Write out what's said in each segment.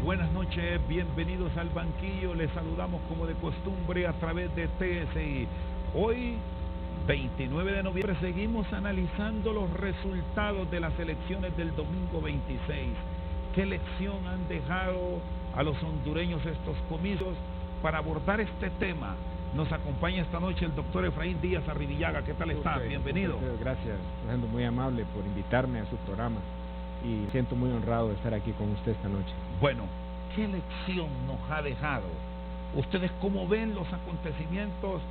buenas noches, bienvenidos al banquillo, les saludamos como de costumbre a través de TSI. Hoy, 29 de noviembre, seguimos analizando los resultados de las elecciones del domingo 26. ¿Qué lección han dejado a los hondureños estos comicios? Para abordar este tema, nos acompaña esta noche el doctor Efraín Díaz Arribillaga. ¿Qué tal está? Bienvenido. Gracias, siendo muy amable por invitarme a su programa y siento muy honrado de estar aquí con usted esta noche. Bueno, ¿qué lección nos ha dejado? ¿Ustedes cómo ven los acontecimientos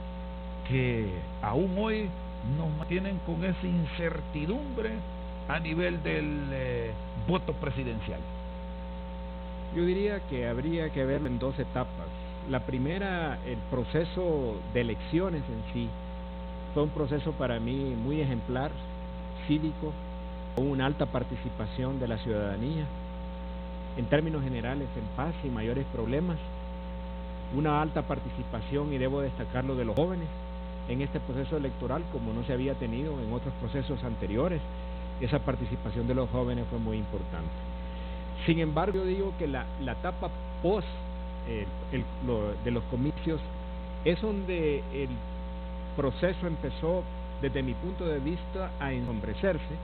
que aún hoy nos mantienen con esa incertidumbre a nivel del voto presidencial? Yo diría que habría que verlo en dos etapas. La primera, el proceso de elecciones en sí, fue un proceso para mí muy ejemplar, cívico, con una alta participación de la ciudadanía, en términos generales en paz y mayores problemas, una alta participación, y debo destacarlo, de los jóvenes en este proceso electoral como no se había tenido en otros procesos anteriores. Esa participación de los jóvenes fue muy importante. Sin embargo, yo digo que la etapa post de los comicios es donde el proceso empezó, desde mi punto de vista, a ensombrecerse,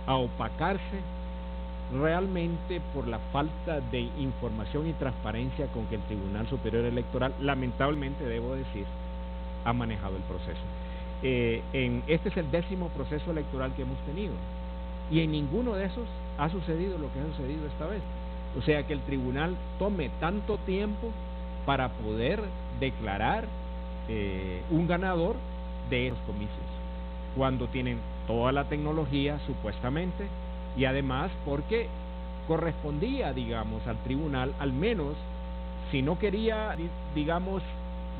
a opacarse, realmente por la falta de información y transparencia con que el Tribunal Superior Electoral, lamentablemente debo decir, ha manejado el proceso. Este es el 10º proceso electoral que hemos tenido, y en ninguno de esos ha sucedido lo que ha sucedido esta vez. O sea, que el tribunal tome tanto tiempo para poder declarar un ganador de esos comicios, cuando tienen toda la tecnología supuestamente, y además porque correspondía, digamos, al tribunal, al menos, si no quería, digamos,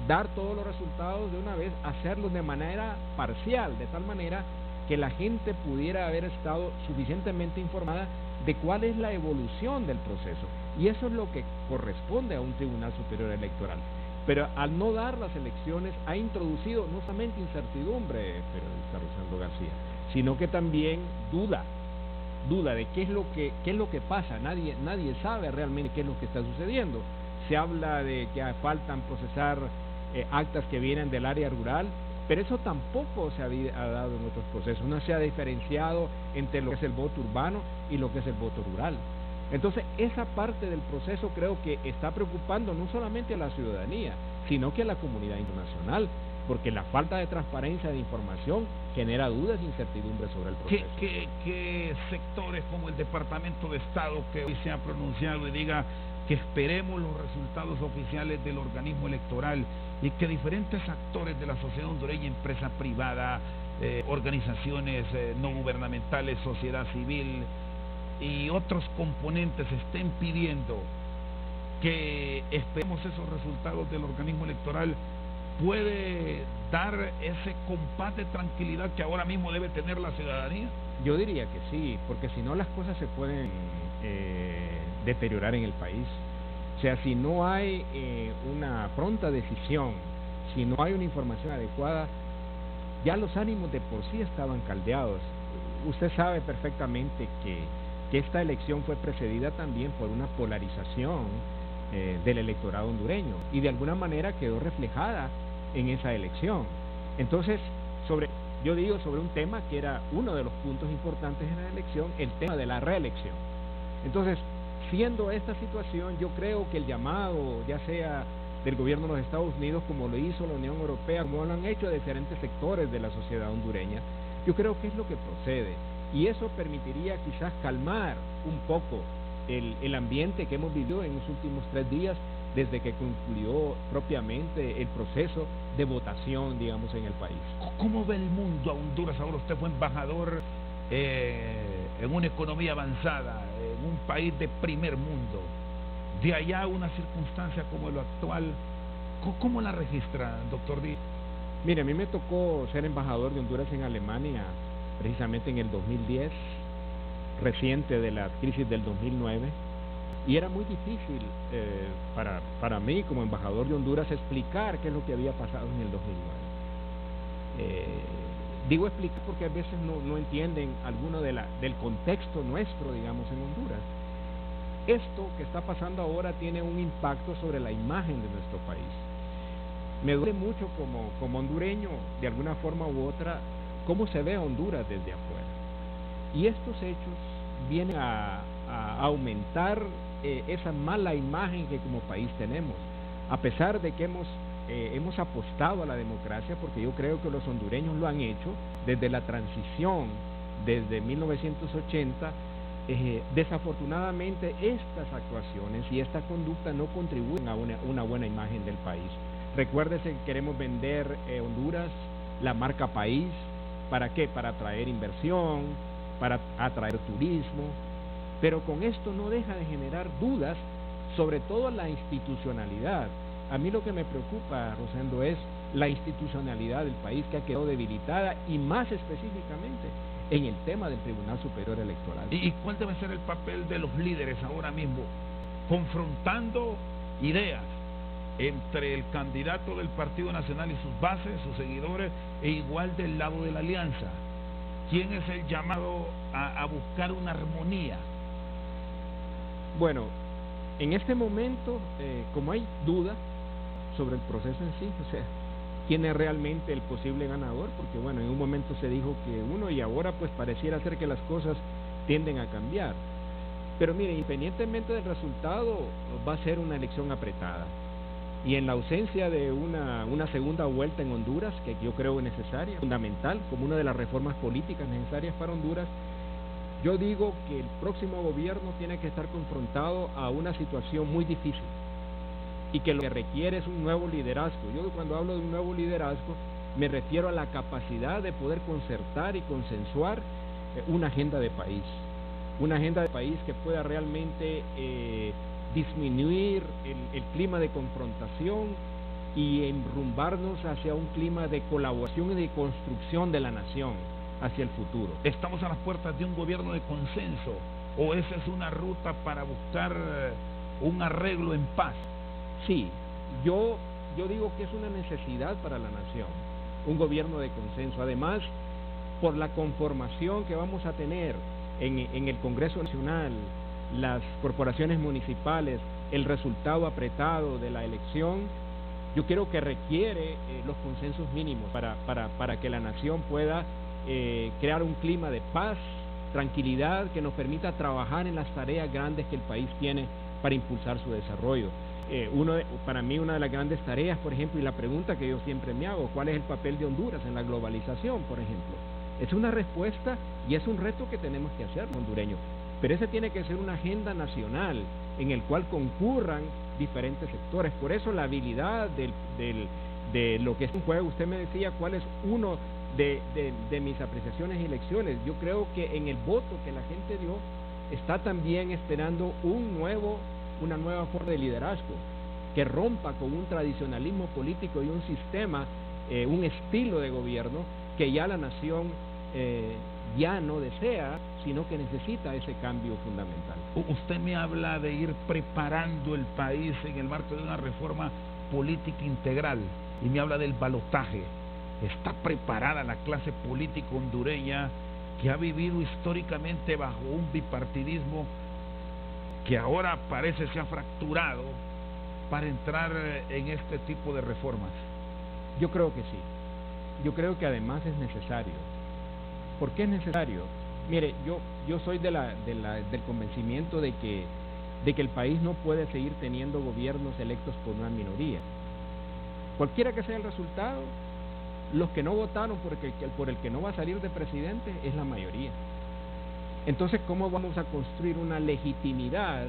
dar todos los resultados de una vez, hacerlos de manera parcial, de tal manera que la gente pudiera haber estado suficientemente informada de cuál es la evolución del proceso. Y eso es lo que corresponde a un Tribunal Superior Electoral. Pero al no dar las elecciones ha introducido no solamente incertidumbre, pero Rosendo García, sino que también duda de qué es lo que pasa. Nadie sabe realmente qué es lo que está sucediendo. Se habla de que faltan procesar actas que vienen del área rural, pero eso tampoco se ha dado en otros procesos. No se ha diferenciado entre lo que es el voto urbano y lo que es el voto rural. Entonces, esa parte del proceso creo que está preocupando no solamente a la ciudadanía, sino que a la comunidad internacional, porque la falta de transparencia de información genera dudas e incertidumbres sobre el proceso. ¿Qué sectores como el Departamento de Estado, que hoy se ha pronunciado y diga que esperemos los resultados oficiales del organismo electoral, y que diferentes actores de la sociedad hondureña, empresa privada, organizaciones no gubernamentales, sociedad civil y otros componentes estén pidiendo que esperemos esos resultados del organismo electoral, puede dar ese compás de tranquilidad que ahora mismo debe tener la ciudadanía? Yo diría que sí, porque si no las cosas se pueden deteriorar en el país. O sea, si no hay una pronta decisión, si no hay una información adecuada, ya los ánimos de por sí estaban caldeados. Usted sabe perfectamente que esta elección fue precedida también por una polarización del electorado hondureño, y de alguna manera quedó reflejada en esa elección. Entonces, yo digo sobre un tema que era uno de los puntos importantes en la elección, el tema de la reelección. Entonces, siendo esta situación, yo creo que el llamado, ya sea del gobierno de los Estados Unidos, como lo hizo la Unión Europea, como lo han hecho diferentes sectores de la sociedad hondureña, yo creo que es lo que procede, y eso permitiría quizás calmar un poco el ambiente que hemos vivido en los últimos 3 días, desde que concluyó propiamente el proceso de votación, digamos, en el país. ¿Cómo ve el mundo a Honduras? Ahora usted fue embajador en una economía avanzada, en un país de primer mundo. De allá una circunstancia como lo actual, ¿cómo la registra, doctor Díaz? Mire, a mí me tocó ser embajador de Honduras en Alemania precisamente en el 2010, reciente de la crisis del 2009, y era muy difícil para mí como embajador de Honduras explicar qué es lo que había pasado en el 2009. Digo explicar porque a veces no entienden alguno del contexto nuestro, digamos, en Honduras. esto que está pasando ahora tiene un impacto sobre la imagen de nuestro país. Me duele mucho como hondureño, de alguna forma u otra, cómo se ve Honduras desde afuera. Y estos hechos vienen a aumentar esa mala imagen que como país tenemos, a pesar de que hemos apostado a la democracia, porque yo creo que los hondureños lo han hecho desde la transición, desde 1980. Desafortunadamente estas actuaciones y esta conducta no contribuyen a una buena imagen del país. Recuérdese que queremos vender Honduras, la marca país. ¿Para qué? Para atraer inversión, para atraer turismo, pero con esto no deja de generar dudas, sobre todo la institucionalidad. A mí lo que me preocupa, Rosendo, es la institucionalidad del país, que ha quedado debilitada, y más específicamente en el tema del Tribunal Superior Electoral. ¿Y cuál debe ser el papel de los líderes ahora mismo, confrontando ideas entre el candidato del Partido Nacional y sus bases, sus seguidores, e igual del lado de la alianza? ¿Quién es el llamado a buscar una armonía? Bueno, en este momento, como hay duda sobre el proceso en sí, o sea, quién es realmente el posible ganador, porque bueno, en un momento se dijo que uno, y ahora pues pareciera ser que las cosas tienden a cambiar. Pero mire, independientemente del resultado, va a ser una elección apretada. Y en la ausencia de una segunda vuelta en Honduras, que yo creo necesaria, fundamental, como una de las reformas políticas necesarias para Honduras, yo digo que el próximo gobierno tiene que estar confrontado a una situación muy difícil, y que lo que requiere es un nuevo liderazgo. Yo cuando hablo de un nuevo liderazgo me refiero a la capacidad de poder concertar y consensuar una agenda de país, que pueda realmente disminuir el clima de confrontación y enrumbarnos hacia un clima de colaboración y de construcción de la nación hacia el futuro. ¿Estamos a las puertas de un gobierno de consenso, o esa es una ruta para buscar un arreglo en paz? Sí, yo digo que es una necesidad para la nación, un gobierno de consenso. Además, por la conformación que vamos a tener en el Congreso Nacional, las corporaciones municipales, el resultado apretado de la elección, yo creo que requiere los consensos mínimos para que la nación pueda crear un clima de paz, tranquilidad, que nos permita trabajar en las tareas grandes que el país tiene para impulsar su desarrollo. Para mí una de las grandes tareas, por ejemplo, y la pregunta que yo siempre me hago, ¿cuál es el papel de Honduras en la globalización, por ejemplo? Es una respuesta y es un reto que tenemos que hacer, hondureños. Pero ese tiene que ser una agenda nacional en el cual concurran diferentes sectores. Por eso la habilidad de lo que es un juego, usted me decía cuál es uno de mis apreciaciones y lecciones. Yo creo que en el voto que la gente dio está también esperando una nueva forma de liderazgo que rompa con un tradicionalismo político y un sistema, un estilo de gobierno que ya la nación ya no desea, sino que necesita ese cambio fundamental. Usted me habla de ir preparando el país en el marco de una reforma política integral y me habla del balotaje. ¿Está preparada la clase política hondureña, que ha vivido históricamente bajo un bipartidismo que ahora parece se ha fracturado, para entrar en este tipo de reformas? Yo creo que sí. Yo creo que además es necesario. ¿Por qué es necesario? Mire, yo soy del convencimiento de que el país no puede seguir teniendo gobiernos electos por una minoría. Cualquiera que sea el resultado, los que no votaron por el que no va a salir de presidente es la mayoría. Entonces, ¿cómo vamos a construir una legitimidad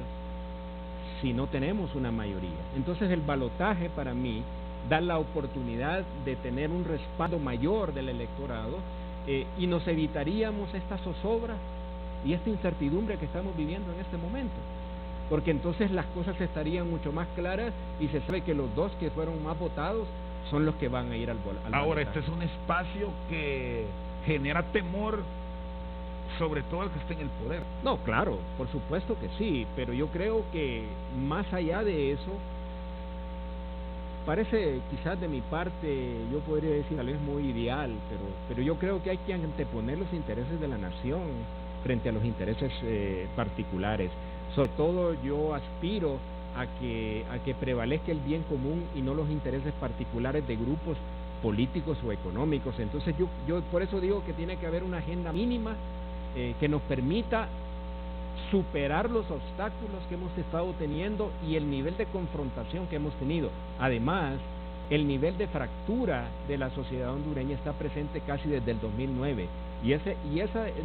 si no tenemos una mayoría? Entonces, el balotaje para mí da la oportunidad de tener un respaldo mayor del electorado, y nos evitaríamos esta zozobra y esta incertidumbre que estamos viviendo en este momento, porque entonces las cosas estarían mucho más claras y se sabe que los dos que fueron más votados son los que van a ir al balotaje. Ahora, este es un espacio que genera temor, sobre todo al que esté en el poder. No, claro, por supuesto que sí, pero yo creo que más allá de eso, parece quizás de mi parte, yo podría decir tal vez muy ideal, pero yo creo que hay que anteponer los intereses de la nación frente a los intereses particulares. Sobre todo yo aspiro a que prevalezca el bien común y no los intereses particulares de grupos políticos o económicos. Entonces yo por eso digo que tiene que haber una agenda mínima que nos permita superar los obstáculos que hemos estado teniendo y el nivel de confrontación que hemos tenido. Además, el nivel de fractura de la sociedad hondureña está presente casi desde el 2009 y ese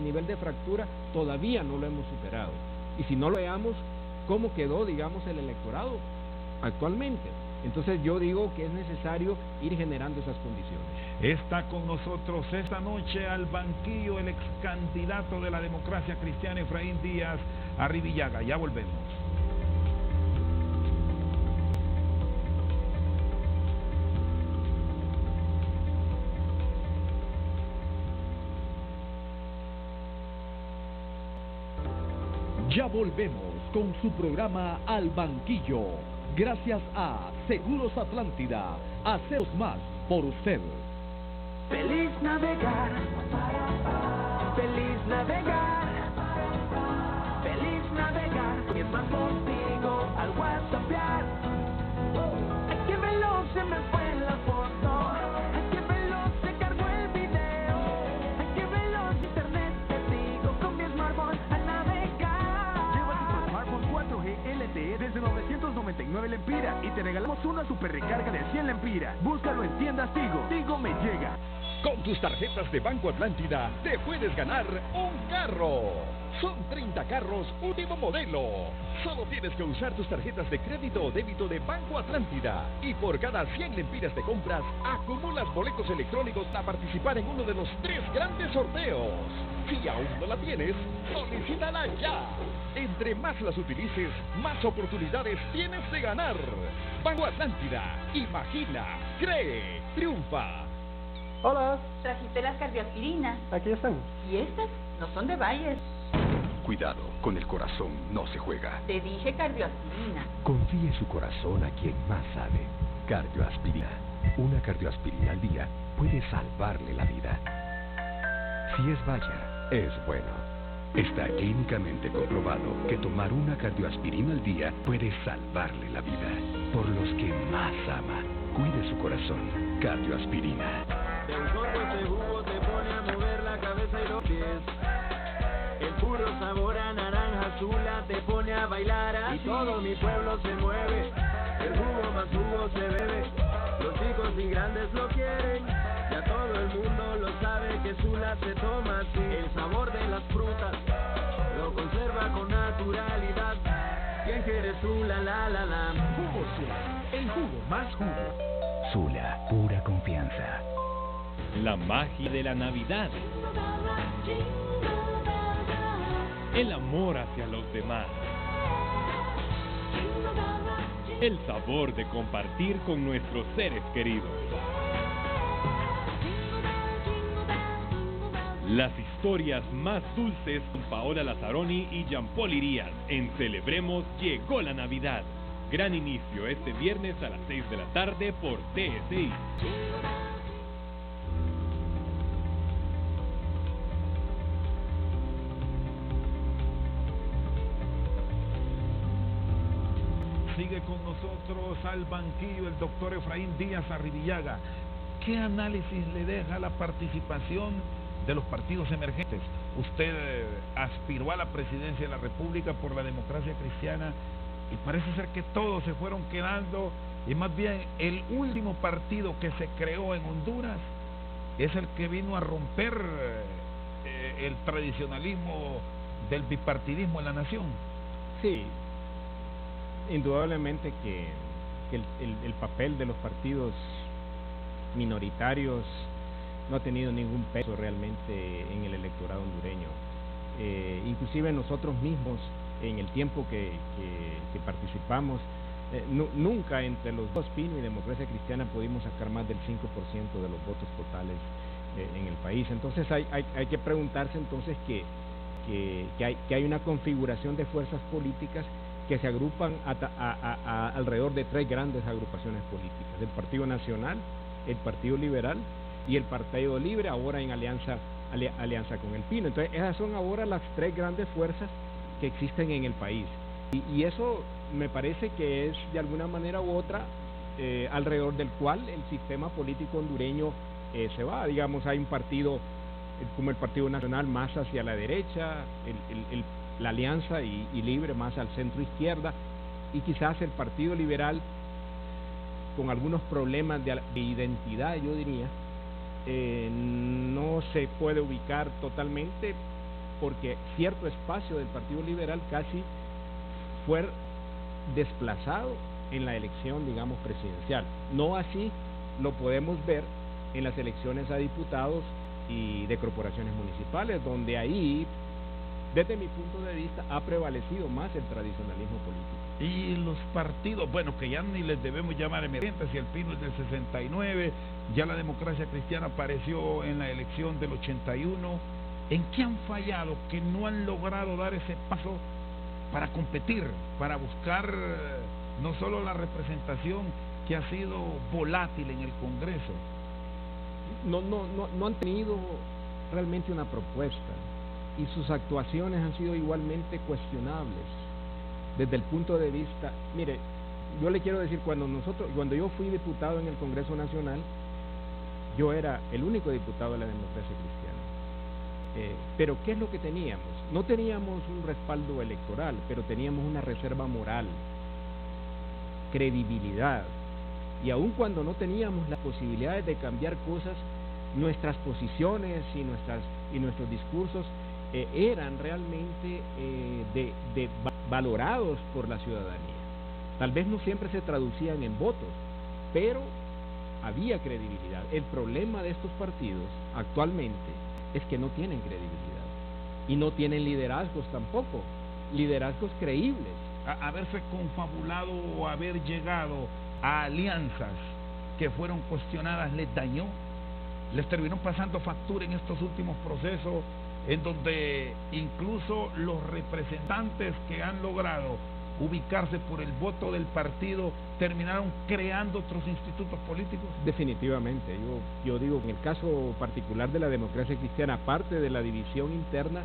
nivel de fractura todavía no lo hemos superado. Y si no lo veamos, ¿cómo quedó, digamos, el electorado actualmente? Entonces yo digo que es necesario ir generando esas condiciones. Está con nosotros esta noche al banquillo el ex candidato de la Democracia Cristiana, Efraín Díaz Arribillaga. Ya volvemos. Ya volvemos con su programa Al Banquillo. Gracias a Seguros Atlántida. Hacemos más por usted. Feliz navegar, feliz navegar, feliz navegar. Mientras contigo al WhatsAppear. Ay, qué veloz se me fue la foto. Ay, qué veloz se cargó el video. Ay, qué veloz internet te digo con mi smartphone a navegar. Lleva tu smartphone 4G LTE desde 999 lempiras y te regalamos una super recarga de 100 lempiras. Búscalo en tiendas Tigo. Tigo me llega. Con tus tarjetas de Banco Atlántida te puedes ganar un carro. Son 30 carros último modelo. Solo tienes que usar tus tarjetas de crédito o débito de Banco Atlántida. Y por cada 100 lempiras de compras, acumulas boletos electrónicos para participar en uno de los 3 grandes sorteos. Si aún no la tienes, solicítala ya. Entre más las utilices, más oportunidades tienes de ganar. Banco Atlántida. Imagina, cree, triunfa. Hola, Trajiste las cardioaspirinas. aquí están. Y estas no son de Bayer. Cuidado, con el corazón no se juega. Te dije cardioaspirina. Confíe su corazón a quien más sabe. Cardioaspirina. Una cardioaspirina al día puede salvarle la vida. Si es Bayer, es bueno. Está clínicamente comprobado que tomar una cardioaspirina al día puede salvarle la vida. Por los que más ama, cuide su corazón. Cardioaspirina. El sorbo ese jugo te pone a mover la cabeza y los pies. El puro sabor a naranja azula te pone a bailar así. Y todo mi pueblo se mueve. El jugo más jugo se bebe. Los chicos y grandes lo quieren. Ya todo el mundo lo sabe que Sula se toma así. El sabor de las frutas lo conserva con naturalidad. ¿Quién quiere Sula? La. Jugo Sula, el jugo más jugo. Sula, pura confianza. La magia de la Navidad. El amor hacia los demás. El sabor de compartir con nuestros seres queridos. Las historias más dulces con Paola Lazzaroni y Jean-Paul Irías en Celebremos Llegó la Navidad. Gran inicio este viernes a las 6 de la tarde por TSI. Sigue con nosotros al banquillo el doctor Efraín Díaz Arribillaga. ¿Qué análisis le deja la participación de los partidos emergentes? Usted aspiró a la presidencia de la República por la Democracia Cristiana y parece ser que todos se fueron quedando, y más bien el último partido que se creó en Honduras es el que vino a romper el tradicionalismo del bipartidismo en la nación. Sí, indudablemente que el papel de los partidos minoritarios no ha tenido ningún peso realmente en el electorado hondureño. Inclusive nosotros mismos, en el tiempo que participamos, nunca entre los dos, Pino y Democracia Cristiana, pudimos sacar más del 5% de los votos totales en el país. Entonces hay que preguntarse entonces que hay una configuración de fuerzas políticas que se agrupan alrededor de 3 grandes agrupaciones políticas: el Partido Nacional, el Partido Liberal y el Partido Libre, ahora en alianza con el Pino. Entonces esas son ahora las 3 grandes fuerzas que existen en el país. Y eso me parece que es de alguna manera u otra alrededor del cual el sistema político hondureño se va. Digamos, hay un partido como el Partido Nacional más hacia la derecha, la Alianza y Libre más al centro izquierda, y quizás el Partido Liberal con algunos problemas de identidad, yo diría, no se puede ubicar totalmente porque cierto espacio del Partido Liberal casi fue desplazado en la elección, digamos, presidencial. No así lo podemos ver en las elecciones a diputados y de corporaciones municipales, donde ahí, desde mi punto de vista, ha prevalecido más el tradicionalismo político. Y los partidos, bueno, que ya ni les debemos llamar emergentes, si el Pino es del 69, ya la Democracia Cristiana apareció en la elección del 81, ¿en qué han fallado que no han logrado dar ese paso para competir, para buscar no solo la representación que ha sido volátil en el Congreso? No han tenido realmente una propuesta y sus actuaciones han sido igualmente cuestionables desde el punto de vista. Mire, yo le quiero decir, cuando yo fui diputado en el Congreso Nacional, yo era el único diputado de la Democracia Cristiana. Pero ¿qué es lo que teníamos? No teníamos un respaldo electoral, pero teníamos una reserva moral, credibilidad, y aun cuando no teníamos las posibilidades de cambiar cosas, nuestras posiciones y nuestros discursos eran realmente valorados por la ciudadanía. Tal vez no siempre se traducían en votos, pero había credibilidad. El problema de estos partidos actualmente es que no tienen credibilidad y no tienen liderazgos tampoco, liderazgos creíbles. Haberse confabulado o haber llegado a alianzas que fueron cuestionadas les dañó, les terminó pasando factura en estos últimos procesos, en donde incluso los representantes que han logrado ubicarse por el voto del partido terminaron creando otros institutos políticos. Definitivamente, yo digo, en el caso particular de la Democracia Cristiana, aparte de la división interna,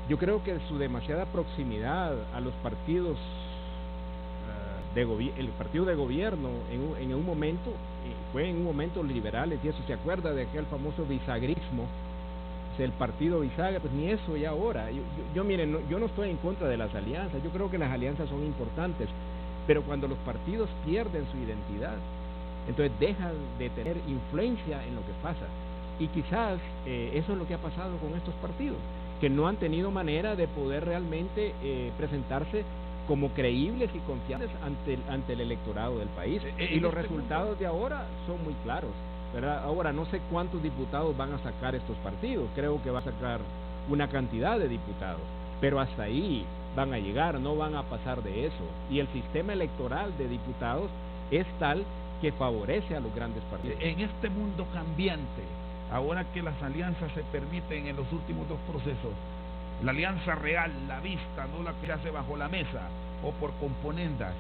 yo creo que su demasiada proximidad a los partidos el partido de gobierno en un momento, fue en un momento liberales, y eso se acuerda de aquel famoso bisagrismo, el partido bisagra, pues ni eso ya ahora. Miren, yo no estoy en contra de las alianzas, yo creo que las alianzas son importantes, pero cuando los partidos pierden su identidad, entonces dejan de tener influencia en lo que pasa, y quizás eso es lo que ha pasado con estos partidos, que no han tenido manera de poder realmente presentarse como creíbles y confiables ante el electorado del país, y los resultados de ahora son muy claros, ¿verdad? Ahora no sé cuántos diputados van a sacar estos partidos, creo que va a sacar una cantidad de diputados, pero hasta ahí van a llegar, no van a pasar de eso, y el sistema electoral de diputados es tal que favorece a los grandes partidos. En este mundo cambiante, ahora que las alianzas se permiten en los últimos dos procesos, la alianza real, la vista, no la que se hace bajo la mesa o por componendas,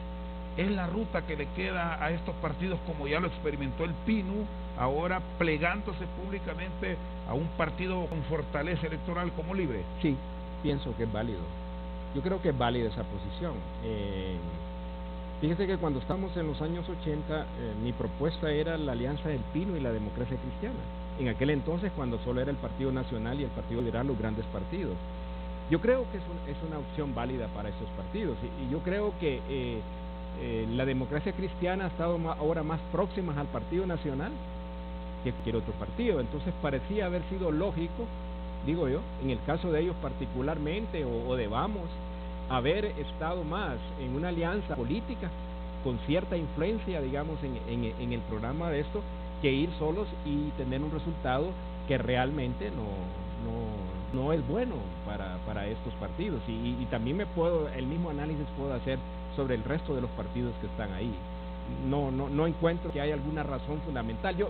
es la ruta que le queda a estos partidos, como ya lo experimentó el PINU, ahora plegándose públicamente a un partido con fortaleza electoral como Libre. Sí, pienso que es válido. Yo creo que es válida esa posición. Fíjese que cuando estamos en los años 80, mi propuesta era la alianza del PINU y la Democracia Cristiana. En aquel entonces, cuando solo era el Partido Nacional y el Partido Liberal, los grandes partidos. Yo creo que es una opción válida para esos partidos, y yo creo que la Democracia Cristiana ha estado ahora más próxima al Partido Nacional que cualquier otro partido, entonces parecía haber sido lógico, digo yo, en el caso de ellos particularmente, o de Vamos, haber estado más en una alianza política con cierta influencia, digamos, en el programa de esto, que ir solos y tener un resultado que realmente no es bueno para estos partidos, y también el mismo análisis puedo hacer sobre el resto de los partidos que están ahí. No encuentro que haya alguna razón fundamental. Yo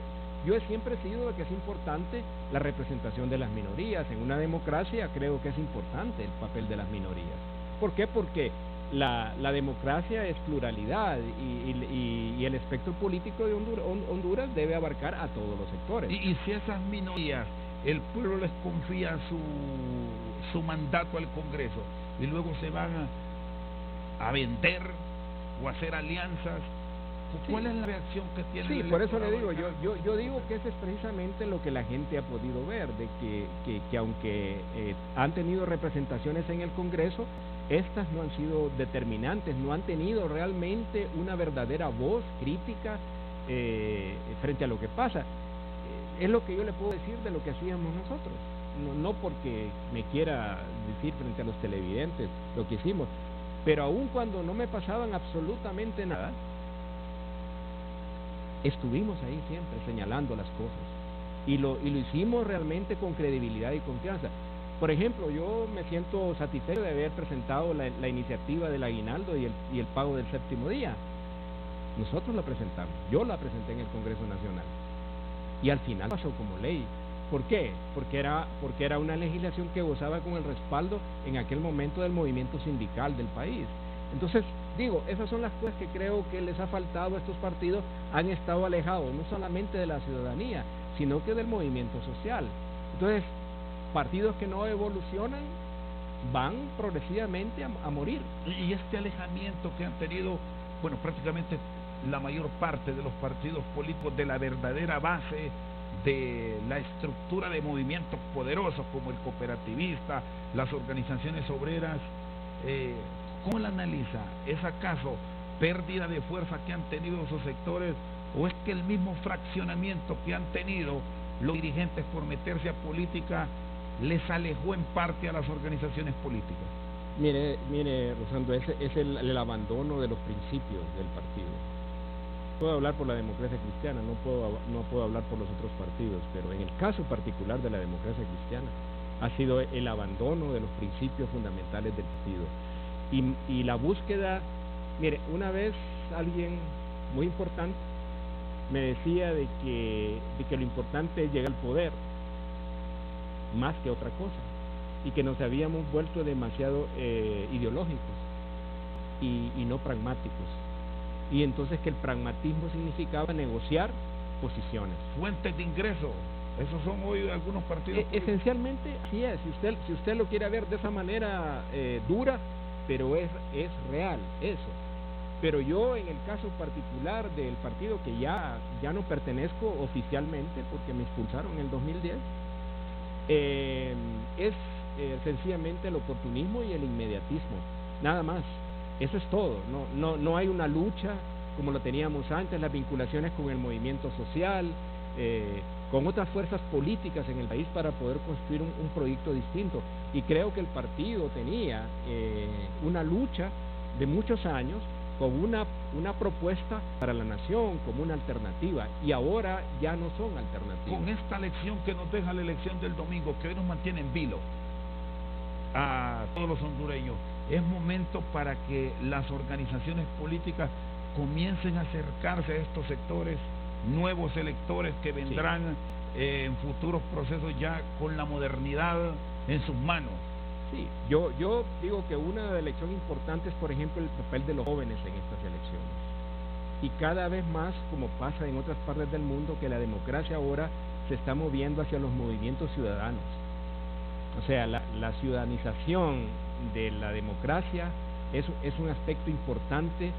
siempre he sido de que es importante la representación de las minorías. En una democracia creo que es importante el papel de las minorías. ¿Por qué? Porque la democracia es pluralidad, y el espectro político de Honduras debe abarcar a todos los sectores. Y si esas minorías, el pueblo les confía su mandato al Congreso, y luego se van a vender o a hacer alianzas. ¿Cuál es la reacción que tiene? Sí, el por eso le electorado digo, yo digo que ese es precisamente lo que la gente ha podido ver, de que aunque han tenido representaciones en el Congreso, estas no han sido determinantes, no han tenido realmente una verdadera voz crítica frente a lo que pasa. Es lo que yo le puedo decir de lo que hacíamos nosotros, no porque me quiera decir frente a los televidentes lo que hicimos, pero aun cuando no me pasaban absolutamente nada, estuvimos ahí siempre señalando las cosas y lo hicimos realmente con credibilidad y confianza. Por ejemplo, yo me siento satisfecho de haber presentado la iniciativa del aguinaldo y el pago del séptimo día. Nosotros la presentamos, yo la presenté en el Congreso Nacional y al final pasó como ley. ¿Por qué? Porque era una legislación que gozaba con el respaldo en aquel momento del movimiento sindical del país. Entonces, digo, esas son las cosas que creo que les ha faltado a estos partidos. Han estado alejados no solamente de la ciudadanía, sino que del movimiento social. Entonces, partidos que no evolucionan van progresivamente a morir. Y este alejamiento que han tenido, bueno, prácticamente la mayor parte de los partidos políticos de la verdadera base de la estructura de movimientos poderosos como el cooperativista, las organizaciones obreras, ¿cómo la analiza? ¿Es acaso pérdida de fuerza que han tenido esos sectores o es que el mismo fraccionamiento que han tenido los dirigentes por meterse a política les alejó en parte a las organizaciones políticas? Mire, Rosando, ese es el abandono de los principios del partido. Puedo hablar por la democracia cristiana, no puedo hablar por los otros partidos, pero en el caso particular de la democracia cristiana ha sido el abandono de los principios fundamentales del partido y la búsqueda. Mire, una vez alguien muy importante me decía de que lo importante es llegar al poder más que otra cosa y que nos habíamos vuelto demasiado ideológicos y no pragmáticos. Y entonces que el pragmatismo significaba negociar posiciones. Fuentes de ingreso, esos son hoy algunos partidos. Esencialmente así es, si usted lo quiere ver de esa manera dura, pero es real eso. Pero yo en el caso particular del partido que ya no pertenezco oficialmente porque me expulsaron en el 2010, es sencillamente el oportunismo y el inmediatismo, nada más. Eso es todo, no hay una lucha como lo teníamos antes, las vinculaciones con el movimiento social, con otras fuerzas políticas en el país para poder construir un proyecto distinto. Y creo que el partido tenía una lucha de muchos años con una propuesta para la nación como una alternativa, y ahora ya no son alternativas. Con esta lección que nos deja la elección del domingo, que hoy nos mantiene en vilo a todos los hondureños, es momento para que las organizaciones políticas comiencen a acercarse a estos sectores, nuevos electores que vendrán en futuros procesos ya con la modernidad en sus manos. Sí, yo digo que una elección importante es, por ejemplo, el papel de los jóvenes en estas elecciones. Y cada vez más, como pasa en otras partes del mundo, que la democracia ahora se está moviendo hacia los movimientos ciudadanos. O sea, la ciudadanización de la democracia es un aspecto importante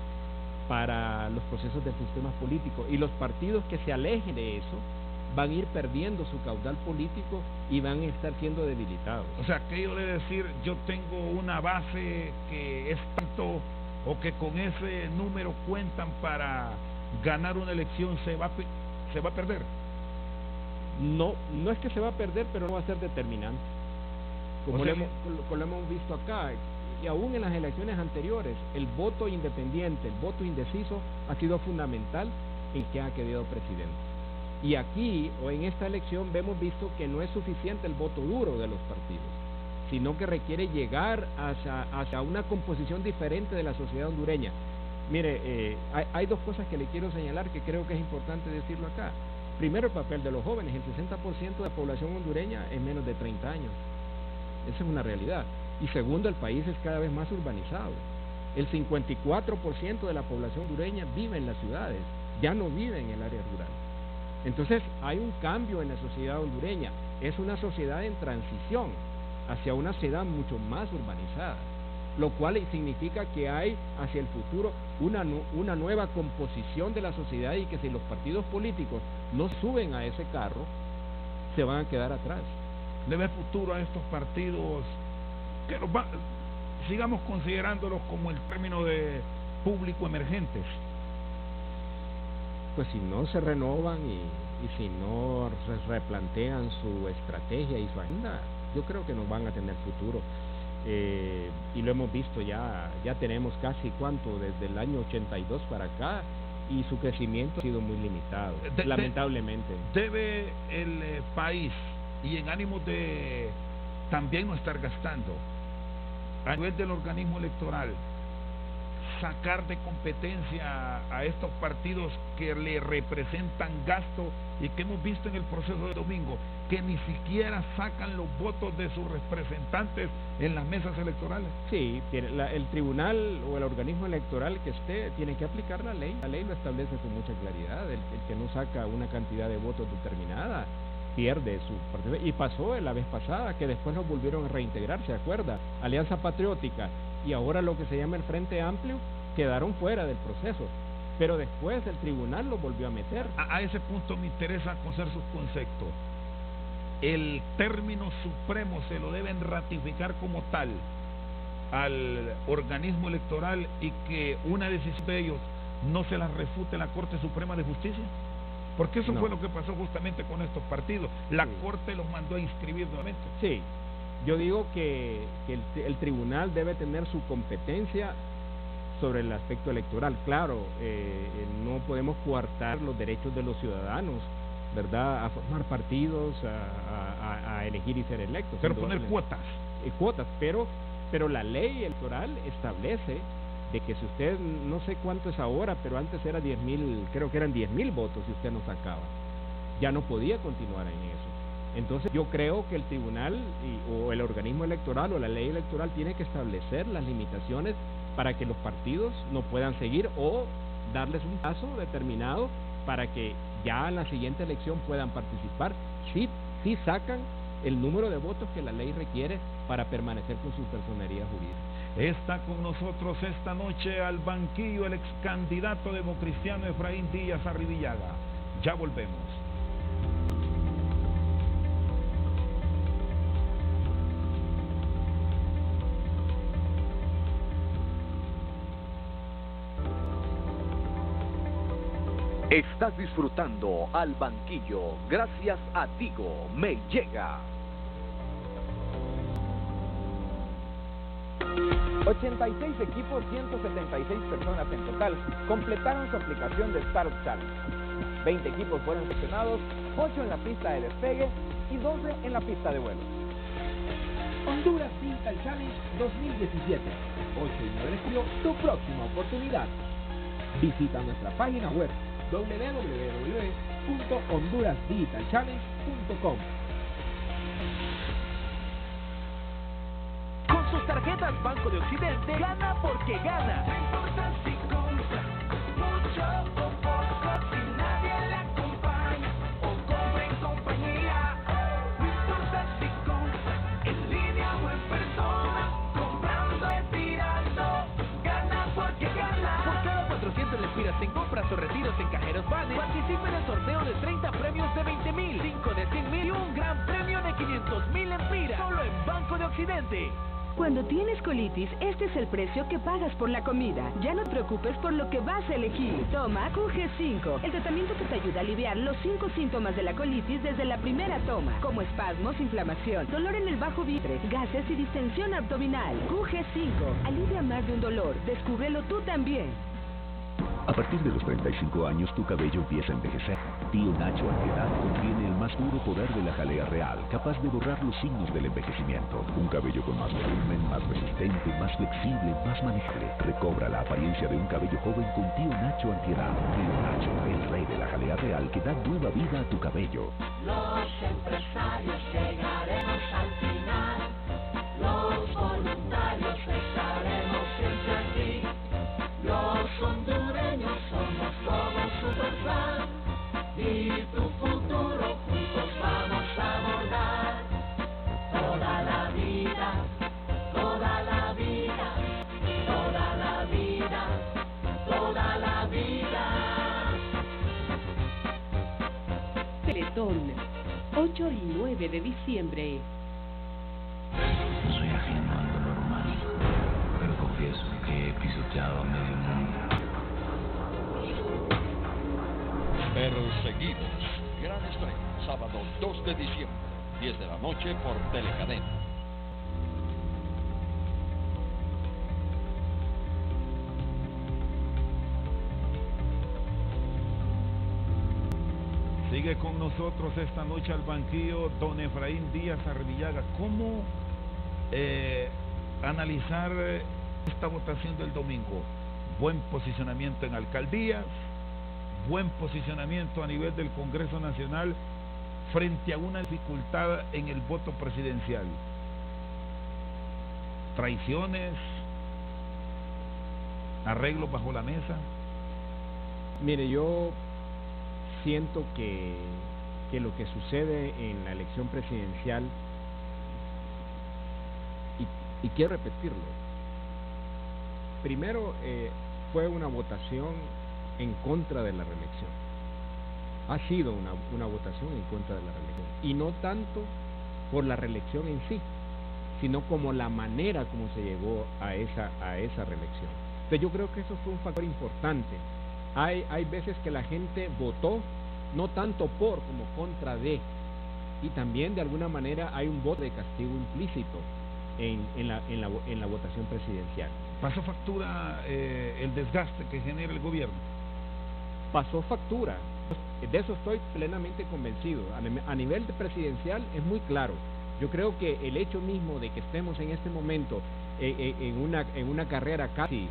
para los procesos del sistema político, y los partidos que se alejen de eso van a ir perdiendo su caudal político y van a estar siendo debilitados. O sea, aquello de decir yo tengo una base que es tanto, o que con ese número cuentan para ganar una elección, se va a perder. No es que se va a perder, pero no va a ser determinante. Como lo hemos visto acá, y aún en las elecciones anteriores, el voto independiente, el voto indeciso ha sido fundamental en que ha quedado presidente. Y aquí, o en esta elección, hemos visto que no es suficiente el voto duro de los partidos, sino que requiere llegar hacia una composición diferente de la sociedad hondureña. Mire, hay dos cosas que le quiero señalar que creo que es importante decirlo acá. Primero, el papel de los jóvenes. El 60% de la población hondureña es menos de 30 años. Esa es una realidad. Y segundo, el país es cada vez más urbanizado. El 54% de la población hondureña vive en las ciudades, ya no vive en el área rural. Entonces hay un cambio en la sociedad hondureña. Es una sociedad en transición hacia una sociedad mucho más urbanizada. lo cual significa que hay hacia el futuro una nueva composición de la sociedad, y que si los partidos políticos no suben a ese carro, se van a quedar atrás. ¿Le ve futuro a estos partidos que sigamos considerándolos como el término de público emergentes? Pues si no se renovan y si no replantean su estrategia y su agenda, yo creo que no van a tener futuro. Y lo hemos visto ya tenemos casi desde el año 82 para acá, y su crecimiento ha sido muy limitado, lamentablemente. ¿Debe el país, y en ánimo de también no estar gastando, a nivel del organismo electoral, sacar de competencia a estos partidos que le representan gasto y que hemos visto en el proceso de domingo, que ni siquiera sacan los votos de sus representantes en las mesas electorales? Sí, el tribunal o el organismo electoral que esté tiene que aplicar la ley. La ley lo establece con mucha claridad. El que no saca una cantidad de votos determinada pierde su partido. Y pasó la vez pasada, que después los volvieron a reintegrar, ¿se acuerda? Alianza Patriótica y ahora lo que se llama el Frente Amplio quedaron fuera del proceso, pero después el tribunal lo volvió a meter. A ese punto me interesa conocer sus conceptos. ¿El término supremo se lo deben ratificar como tal al organismo electoral y que una decisión de ellos no se la refute la Corte Suprema de Justicia? Porque eso fue lo que pasó justamente con estos partidos. La Corte los mandó a inscribir nuevamente. Sí, yo digo que el tribunal debe tener su competencia sobre el aspecto electoral. Claro, no podemos coartar los derechos de los ciudadanos, ¿verdad?, a formar partidos, a elegir y ser electos. Pero poner cuotas. Cuotas, pero la ley electoral establece de que si usted, no sé cuánto es ahora, pero antes era 10,000, creo que eran 10,000 votos si usted no sacaba, ya no podía continuar en eso. Entonces yo creo que el tribunal o el organismo electoral o la ley electoral tiene que establecer las limitaciones para que los partidos no puedan seguir, o darles un plazo determinado para que ya en la siguiente elección puedan participar si sacan el número de votos que la ley requiere para permanecer con su personería jurídica. Está con nosotros esta noche al banquillo el ex candidato democristiano Efraín Díaz Arribillaga. Ya volvemos. Estás disfrutando Al Banquillo gracias a Tigo Me Llega. 86 equipos, 176 personas en total completaron su aplicación de Startup Challenge. 20 equipos fueron seleccionados, 8 en la pista de despegue y 12 en la pista de vuelo. Honduras Digital Challenge 2017. 8 y 9 de julio, tu próxima oportunidad. Visita nuestra página web www.hondurasdigitalchallenge.com. Con sus tarjetas Banco de Occidente, gana porque gana. No importa si compra mucho o poco, si nadie le acompaña o compra en compañía. No importa si compra en línea o en persona, comprando y tirando, gana porque gana. Por cada 400 lempiras en compras o retiros en cajeros Banes, participa en el sorteo de 30 premios de 20,000, 5 de 100,000 y un gran premio de 500,000 lempiras. Solo en Banco de Occidente. Cuando tienes colitis, este es el precio que pagas por la comida. Ya no te preocupes por lo que vas a elegir. Toma QG5, el tratamiento que te ayuda a aliviar los 5 síntomas de la colitis desde la primera toma, como espasmos, inflamación, dolor en el bajo vientre, gases y distensión abdominal. QG5, alivia más de un dolor. Descúbrelo tú también. A partir de los 35 años, tu cabello empieza a envejecer. Tío Nacho Antiedad contiene el más puro poder de la jalea real, capaz de borrar los signos del envejecimiento. Un cabello con más volumen, más resistente, más flexible, más manejable. Recobra la apariencia de un cabello joven con Tío Nacho Antiedad. Tío Nacho, el rey de la jalea real que da nueva vida a tu cabello. Los empresarios llegaremos al final. Los voluntarios estaremos siempre aquí. Los hondureños somos todos Superplan y tu futuro juntos vamos a abordar. Toda la vida, noviembre. No soy ajeno a lo normal, pero confieso que he pisoteado a medio mundo. Perseguidos. Gran estreno, sábado 2 de diciembre, 10 de la noche por Telecadena. Sigue con nosotros esta noche al banquillo don Efraín Díaz Arrillaga. ¿Cómo analizar esta votación del domingo? Buen posicionamiento en alcaldías, buen posicionamiento a nivel del Congreso Nacional frente a una dificultad en el voto presidencial. Traiciones, arreglos bajo la mesa. Mire, yo siento que lo que sucede en la elección presidencial, y quiero repetirlo, primero fue una votación en contra de la reelección. Ha sido una votación en contra de la reelección, y no tanto por la reelección en sí, sino como la manera como se llegó a esa reelección. Entonces yo creo que eso fue un factor importante. Hay veces que la gente votó no tanto por como contra de, y también de alguna manera hay un voto de castigo implícito en la votación presidencial. ¿Pasó factura el desgaste que genera el gobierno? Pasó factura, de eso estoy plenamente convencido. A nivel presidencial es muy claro. Yo creo que el hecho mismo de que estemos en este momento en una carrera casi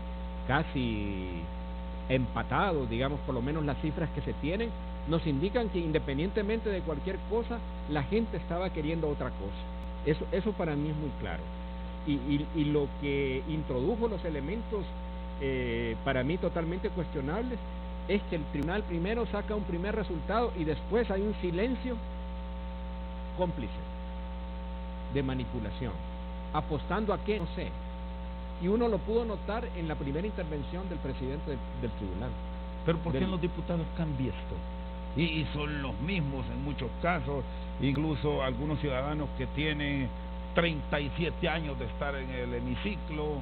empatados, digamos, por lo menos las cifras que se tienen, nos indican que independientemente de cualquier cosa, la gente estaba queriendo otra cosa. Eso para mí es muy claro. Y lo que introdujo los elementos para mí totalmente cuestionables es que el tribunal primero saca un primer resultado y después hay un silencio cómplice de manipulación, apostando a qué, no sé. Y uno lo pudo notar en la primera intervención del presidente del tribunal. Pero ¿por qué los diputados cambian esto? Y son los mismos en muchos casos, incluso algunos ciudadanos que tienen 37 años de estar en el hemiciclo,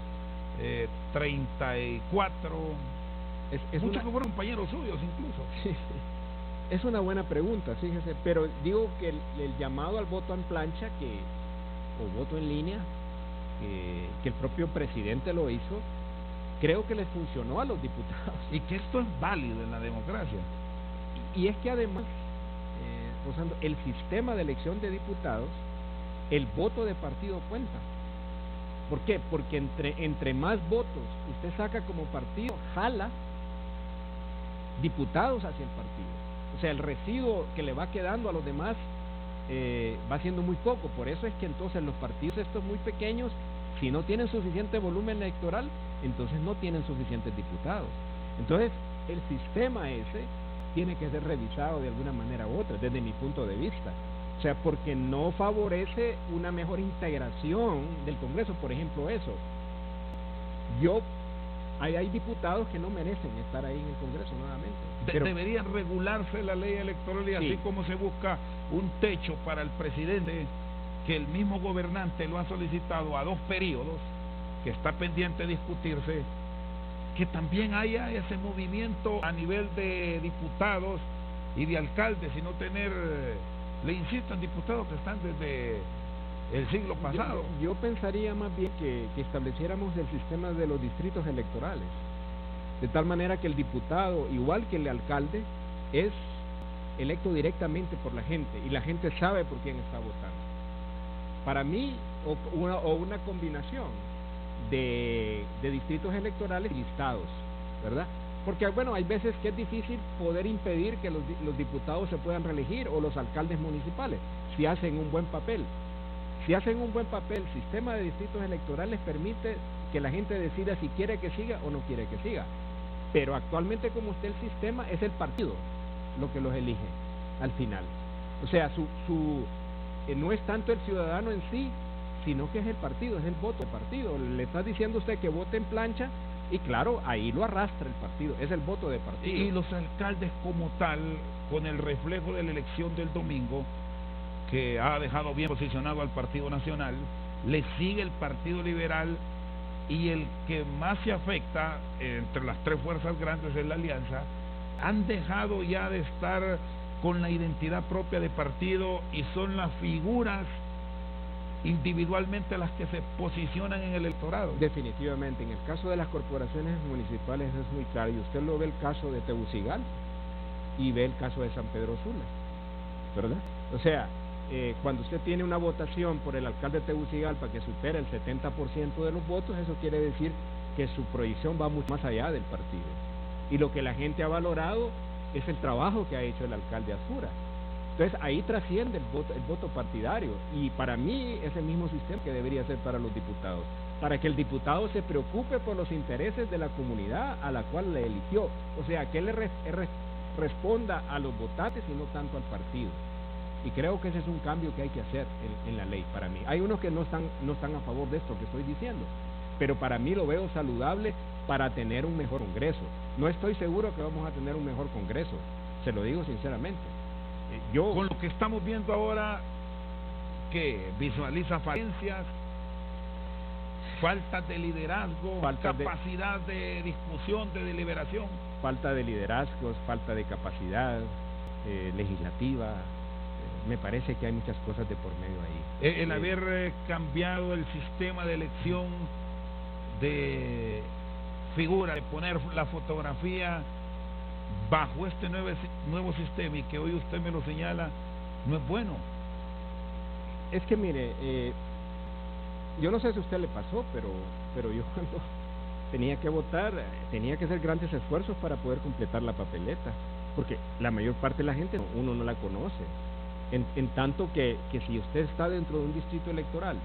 34, muchos que fueron compañeros suyos incluso. Sí, es una buena pregunta, fíjese, pero digo que el llamado al voto en plancha o voto en línea, que el propio presidente lo hizo, creo que les funcionó a los diputados. Y que esto es válido en la democracia. Y es que además, Rosando, el sistema de elección de diputados, el voto de partido cuenta. ¿Por qué? Porque entre más votos usted saca como partido, jala diputados hacia el partido. O sea, el residuo que le va quedando a los demás va siendo muy poco. Por eso es que entonces los partidos estos muy pequeños, si no tienen suficiente volumen electoral, entonces no tienen suficientes diputados. Entonces el sistema ese tiene que ser revisado de alguna manera u otra, desde mi punto de vista. O sea, porque no favorece una mejor integración del Congreso, por ejemplo eso. Hay diputados que no merecen estar ahí en el Congreso nuevamente. Deberían regularse la ley electoral y así sí, como se busca un techo para el presidente, que el mismo gobernante lo ha solicitado a 2 periodos, que está pendiente de discutirse, que también haya ese movimiento a nivel de diputados y de alcaldes, y no tener, le insisto, en diputados que están desde el siglo pasado. Yo pensaría más bien que estableciéramos el sistema de los distritos electorales, de tal manera que el diputado, igual que el alcalde, es electo directamente por la gente y la gente sabe por quién está votando. Para mí, o una combinación de distritos electorales listados, ¿verdad? Porque bueno, hay veces que es difícil poder impedir que los diputados se puedan reelegir, o los alcaldes municipales, si hacen un buen papel. Si hacen un buen papel, el sistema de distritos electorales permite que la gente decida si quiere que siga o no quiere que siga. Pero actualmente, como está el sistema, es el partido lo que los elige al final. O sea, no es tanto el ciudadano en sí, sino que es el partido, es el voto del partido. Le está diciendo usted que vote en plancha, y claro, ahí lo arrastra el partido, es el voto de partido. Y los alcaldes como tal, con el reflejo de la elección del domingo, que ha dejado bien posicionado al Partido Nacional, le sigue el Partido Liberal, y el que más se afecta entre las tres fuerzas grandes es la Alianza. Han dejado ya de estar con la identidad propia de partido y son las figuras individualmente las que se posicionan en el electorado. Definitivamente, en el caso de las corporaciones municipales es muy claro, y usted lo ve el caso de Tegucigalpa y ve el caso de San Pedro Sula, ¿verdad? O sea, cuando usted tiene una votación por el alcalde de Tegucigalpa que supera el 70% de los votos, eso quiere decir que su proyección va mucho más allá del partido. Y lo que la gente ha valorado es el trabajo que ha hecho el alcalde Azura. Entonces ahí trasciende el voto partidario, y para mí es el mismo sistema que debería ser para los diputados, para que el diputado se preocupe por los intereses de la comunidad a la cual le eligió, o sea, que él responda a los votantes y no tanto al partido. Y creo que ese es un cambio que hay que hacer en la ley para mí. Hay unos que no están a favor de esto que estoy diciendo, pero para mí lo veo saludable para tener un mejor Congreso. No estoy seguro que vamos a tener un mejor Congreso, se lo digo sinceramente. Con lo que estamos viendo ahora, que visualiza falencias, falta de liderazgo, capacidad de discusión, de deliberación. Falta de liderazgos, falta de capacidad legislativa. Me parece que hay muchas cosas de por medio ahí. El haber cambiado el sistema de elección de figura, de poner la fotografía bajo este nuevo sistema, y que hoy usted me lo señala, no es bueno. Es que mire, yo no sé si a usted le pasó, pero yo cuando tenía que votar, tenía que hacer grandes esfuerzos para poder completar la papeleta, porque la mayor parte de la gente uno no la conoce. En tanto que si usted está dentro de un distrito electoral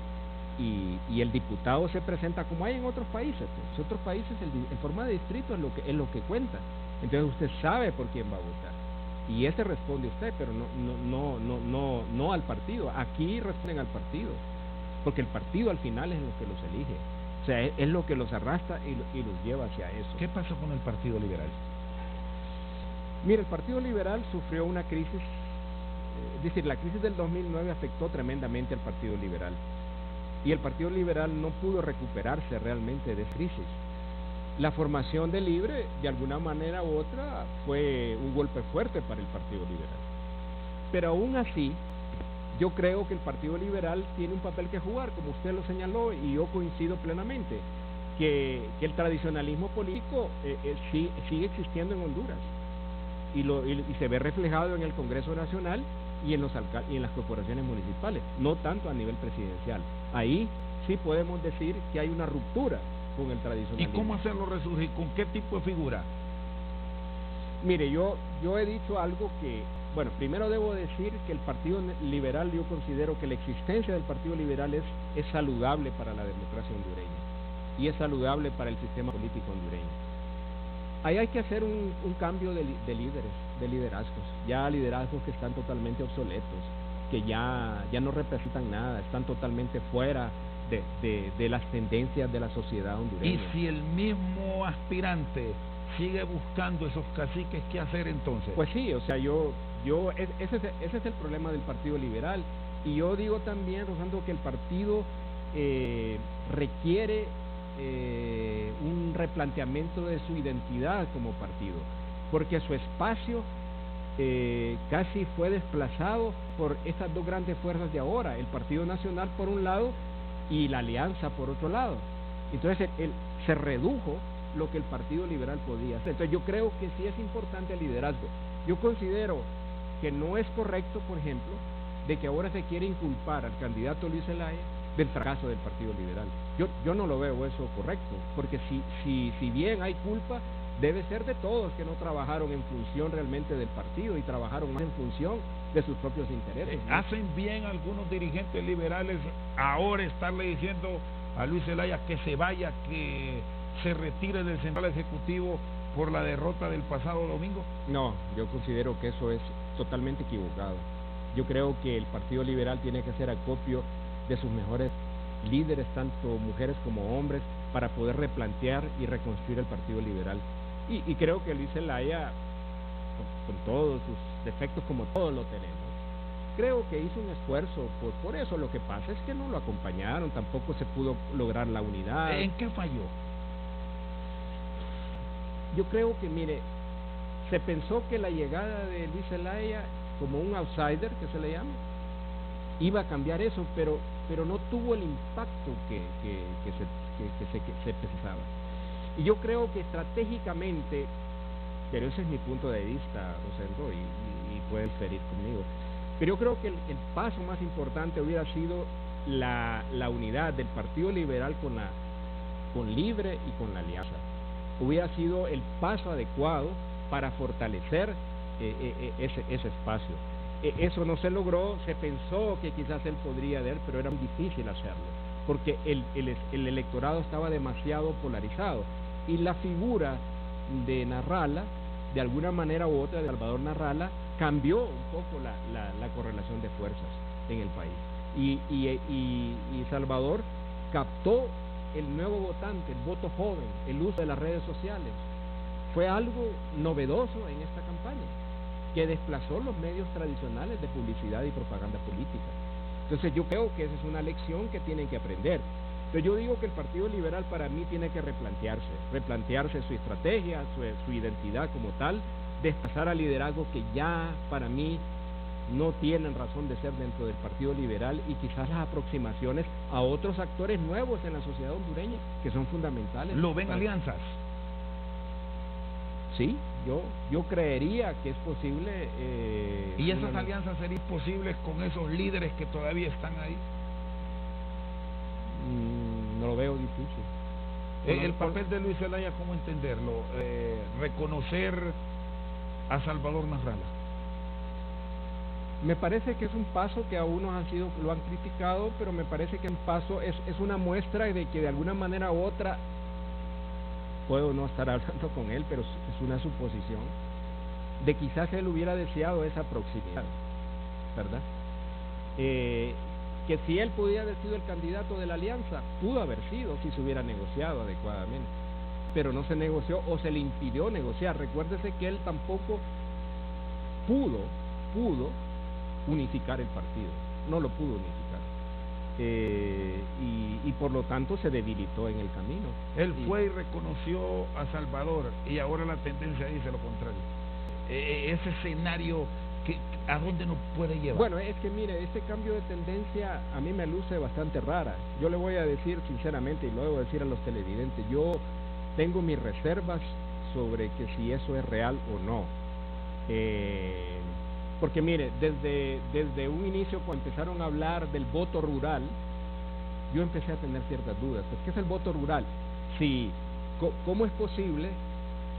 y el diputado se presenta como hay en otros países, pues, en otros países en forma de distrito es lo que cuenta. Entonces usted sabe por quién va a votar y ese responde usted, pero no al partido. Aquí responden al partido, porque el partido al final es lo que los elige, o sea, es lo que los arrastra y los lleva hacia eso. ¿Qué pasó con el Partido Liberal? Mire, el Partido Liberal sufrió una crisis, es decir, la crisis del 2009 afectó tremendamente al Partido Liberal, y el Partido Liberal no pudo recuperarse realmente de crisis. La formación de Libre, de alguna manera u otra, fue un golpe fuerte para el Partido Liberal. Pero aún así, yo creo que el Partido Liberal tiene un papel que jugar, como usted lo señaló, y yo coincido plenamente, que el tradicionalismo político sigue existiendo en Honduras, y se ve reflejado en el Congreso Nacional y en las corporaciones municipales, no tanto a nivel presidencial. Ahí sí podemos decir que hay una ruptura con el tradicionalismo. ¿Y cómo hacerlo resurgir? ¿Con qué tipo de figura? Mire, yo he dicho algo que, bueno, primero debo decir que el Partido Liberal, yo considero que la existencia del Partido Liberal es saludable para la democracia hondureña y es saludable para el sistema político hondureño. Ahí hay que hacer un cambio de líderes, de liderazgos, ya liderazgos que están totalmente obsoletos, que ya no representan nada, están totalmente fuera de las tendencias de la sociedad hondureña. Y si el mismo aspirante sigue buscando esos caciques, ¿qué hacer entonces? Pues sí, o sea, ese es el problema del Partido Liberal, y yo digo también, Rosando, que el partido requiere un replanteamiento de su identidad como partido, porque su espacio casi fue desplazado por estas dos grandes fuerzas de ahora, el Partido Nacional por un lado y la Alianza por otro lado. Entonces se redujo lo que el Partido Liberal podía hacer. Entonces yo creo que sí es importante el liderazgo. Yo considero que no es correcto, por ejemplo, de que ahora se quiere inculpar al candidato Luis Zelaya del fracaso del Partido Liberal. Yo no lo veo eso correcto, porque si bien hay culpa, debe ser de todos que no trabajaron en función realmente del partido y trabajaron más en función de sus propios intereses, ¿no? ¿Hacen bien algunos dirigentes liberales ahora estarle diciendo a Luis Zelaya que se vaya, que se retire del Central Ejecutivo por la derrota del pasado domingo? No, yo considero que eso es totalmente equivocado. Yo creo que el Partido Liberal tiene que hacer acopio de sus mejores líderes, tanto mujeres como hombres, para poder replantear y reconstruir el Partido Liberal. Y creo que Luis Zelaya, con todos sus defectos, como todos lo tenemos, creo que hizo un esfuerzo por eso. Lo que pasa es que no lo acompañaron, tampoco se pudo lograr la unidad. ¿En qué falló? Yo creo que, mire, se pensó que la llegada de Luis Zelaya como un outsider, que se le llama, iba a cambiar eso, pero no tuvo el impacto que se pensaba. Y yo creo que estratégicamente, pero ese es mi punto de vista, Rosendo, y pueden diferir conmigo, pero yo creo que el paso más importante hubiera sido la unidad del Partido Liberal con Libre y con la Alianza. Hubiera sido el paso adecuado para fortalecer ese espacio. Eso no se logró, se pensó que quizás él podría ver, pero era muy difícil hacerlo, porque el electorado estaba demasiado polarizado, y la figura de Narrala, de alguna manera u otra, de Salvador Narrala, cambió un poco la correlación de fuerzas en el país, y Salvador captó el nuevo votante, el voto joven, el uso de las redes sociales. Fue algo novedoso en esta campaña, que desplazó los medios tradicionales de publicidad y propaganda política. Entonces yo creo que esa es una lección que tienen que aprender. Pero yo digo que el Partido Liberal para mí tiene que replantearse su estrategia, su identidad como tal, desplazar al liderazgo que ya para mí no tienen razón de ser dentro del Partido Liberal, y quizás las aproximaciones a otros actores nuevos en la sociedad hondureña que son fundamentales. ¿Lo ven alianzas? Sí, yo creería que es posible. ¿Y esas alianzas serían posibles con esos líderes que todavía están ahí? No lo veo difícil. El papel de Luis Zelaya, ¿cómo entenderlo? Reconocer a Salvador Narrala. Me parece que es un paso que a unos lo han criticado, pero me parece que un paso es una muestra de que de alguna manera u otra, puedo no estar hablando con él, pero es una suposición, de quizás él hubiera deseado esa proximidad, ¿verdad? Que si él pudiera haber sido el candidato de la alianza, pudo haber sido si se hubiera negociado adecuadamente, pero no se negoció o se le impidió negociar. Recuérdese que él tampoco pudo unificar el partido, no lo pudo unificar, y por lo tanto se debilitó en el camino. Él fue y reconoció a Salvador, y ahora la tendencia dice lo contrario. Ese escenario, ¿a dónde nos puede llevar? Bueno, es que mire, este cambio de tendencia a mí me luce bastante rara. Yo le voy a decir sinceramente, y lo debo decir a los televidentes, yo tengo mis reservas sobre que si eso es real o no. Porque mire, desde un inicio, cuando empezaron a hablar del voto rural, yo empecé a tener ciertas dudas. Pues, ¿qué es el voto rural? ¿Cómo es posible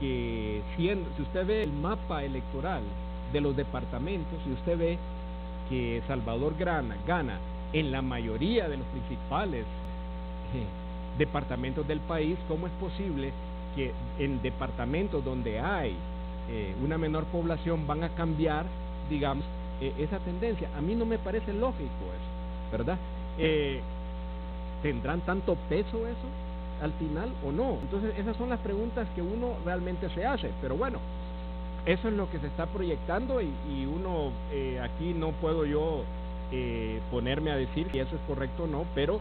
que si usted ve el mapa electoral de los departamentos, y usted ve que Salvador gana en la mayoría de los principales departamentos del país, ¿cómo es posible que en departamentos donde hay una menor población van a cambiar, digamos, esa tendencia? A mí no me parece lógico eso, ¿verdad? ¿Tendrán tanto peso eso al final o no? Entonces esas son las preguntas que uno realmente se hace, pero bueno, eso es lo que se está proyectando, y uno aquí no puedo yo ponerme a decir si eso es correcto o no, pero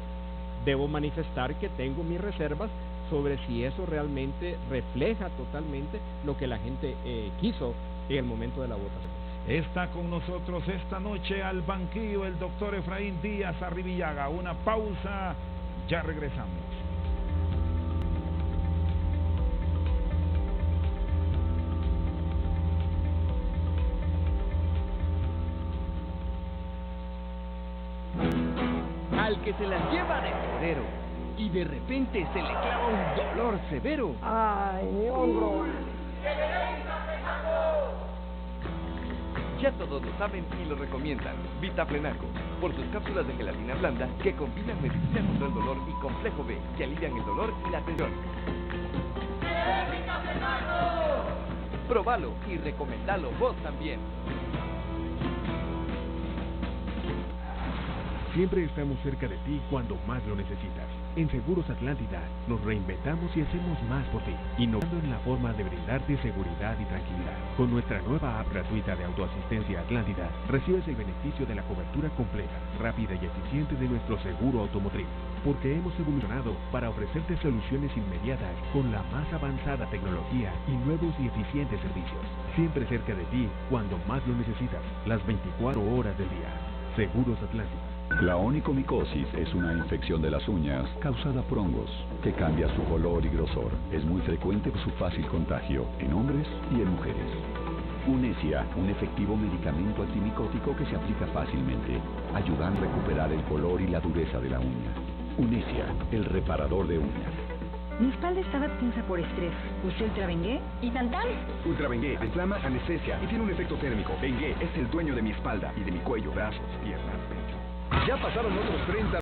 debo manifestar que tengo mis reservas sobre si eso realmente refleja totalmente lo que la gente quiso en el momento de la votación. Está con nosotros esta noche al banquillo el doctor Efraín Díaz Arribillaga. Una pausa, ya regresamos. Al que se las lleva de torero y de repente se le clava un dolor severo. ¡Ay, mi hombro! Ya todos lo saben y lo recomiendan. Vitaplenaco, por sus cápsulas de gelatina blanda que combinan medicina contra el dolor y complejo B, que alivian el dolor y la tensión. Próbalo y recomendalo vos también. Siempre estamos cerca de ti cuando más lo necesitas. En Seguros Atlántida nos reinventamos y hacemos más por ti, innovando en la forma de brindarte seguridad y tranquilidad. Con nuestra nueva app gratuita de autoasistencia Atlántida, recibes el beneficio de la cobertura completa, rápida y eficiente de nuestro seguro automotriz, porque hemos evolucionado para ofrecerte soluciones inmediatas con la más avanzada tecnología y nuevos y eficientes servicios. Siempre cerca de ti cuando más lo necesitas, las 24 horas del día. Seguros Atlántida. La onicomicosis es una infección de las uñas causada por hongos que cambia su color y grosor. Es muy frecuente por su fácil contagio en hombres y en mujeres. Unesia, un efectivo medicamento antimicótico que se aplica fácilmente, ayudando a recuperar el color y la dureza de la uña. Unesia, el reparador de uñas. Mi espalda estaba tensa por estrés. ¿Usé Ultra Bengué? ¿Y Tantan? Ultra Bengué inflama, anestesia y tiene un efecto térmico. Bengué es el dueño de mi espalda y de mi cuello, brazos, piernas, pecho. Ya pasaron otros 30